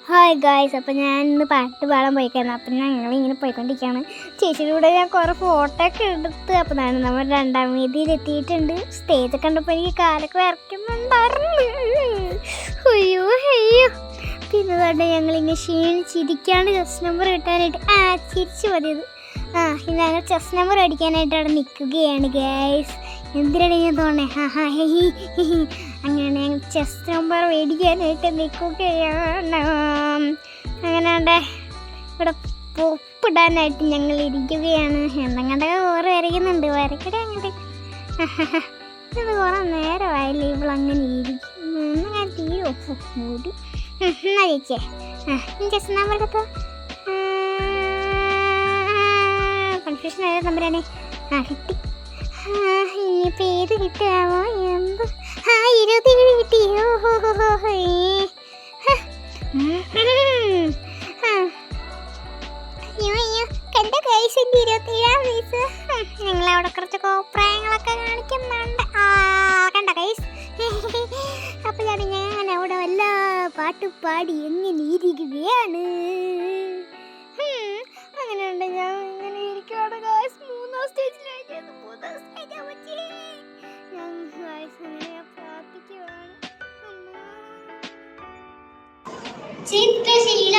Hi guys, അപ്പോൾ ഞാൻ ഇന്ന് പാട്ട് പാടാൻ പോയിക്കായിരുന്നു. അപ്പം ഞങ്ങളിങ്ങനെ പോയിക്കൊണ്ടിരിക്കുകയാണ്. ചേച്ചിയുടെ കൂടെ ഞാൻ കുറേ ഫോട്ടോ ഒക്കെ എടുത്ത്. അപ്പോൾ നമ്മൾ 2ാം വേദിയിൽ എത്തിയിട്ടുണ്ട്. സ്റ്റേജൊക്കെ കണ്ടപ്പോൾ എനിക്ക് കാലൊക്കെ വരയ്ക്കുന്നുണ്ടായിരുന്നു. അയ്യോ അയ്യോ. പിന്നെ തന്നെ ഞങ്ങളിങ്ങനെ ക്ഷീണിച്ചിരിക്കാണ്ട് ചെസ് നമ്പർ കിട്ടാനായിട്ട് ചിരിച്ചു മതിയത്. ഇന്ന് ഞങ്ങൾ ചെസ് നമ്പർ അടിക്കാനായിട്ട് അവിടെ നിൽക്കുകയാണ് ഗായ്സ്. എന്തിനാണ് ഞാൻ തോന്നേ? അങ്ങനെ ഞങ്ങൾ ചെസ് നമ്പർ മേടിക്കാനായിട്ട് നിൽക്കുകയാണ്. അങ്ങനെ ഇവിടെ പൊപ്പിടാനായിട്ട് ഞങ്ങൾ ഇരിക്കുകയാണ്. എന്തെങ്കിലൊക്കെ ഓറ് വരയ്ക്കുന്നുണ്ട്. വരയ്ക്കടെ അങ്ങോട്ട് ഇത് കുറേ നേരമായില്ലേ ഇവളങ്ങനെ ഇരിക്കുന്നു. ഞാൻ തീരെ കൂടി എന്നാ ചേച്ചേ ചെസ് നമ്പർ എടുത്തോ. കൺഫ്യൂഷൻ ആയ നമ്പറാണ്. കിട്ടി. ഇനിയിപ്പോൾ ഏത് കിട്ടാമോ എന്ത്? 27 കിട്ടി. അയ്യോ കണ്ട കൈസ്, എൻ്റെ 27ാം വയസ്സ്. ഞങ്ങളവിടെ കുറച്ച് കോപ്രായങ്ങളൊക്കെ കാണിക്കുന്നുണ്ട്. കണ്ട കൈസ്. അപ്പോൾ ഞാൻ അവിടെ വല്ല പാട്ട് പാടി എങ്ങനെ ഇരിക്കുകയാണ്. അങ്ങനെയുണ്ട്. ഞാൻ ഇങ്ങനെ ഇരിക്കുകയാണ് ഗായ്സ്. 3ാം സ്റ്റേജിലേക്ക് ഞാൻ ഗായ്സ് ഇങ്ങനെ പ്രാർത്ഥിക്കുകയാണ്. ചിത്രശീല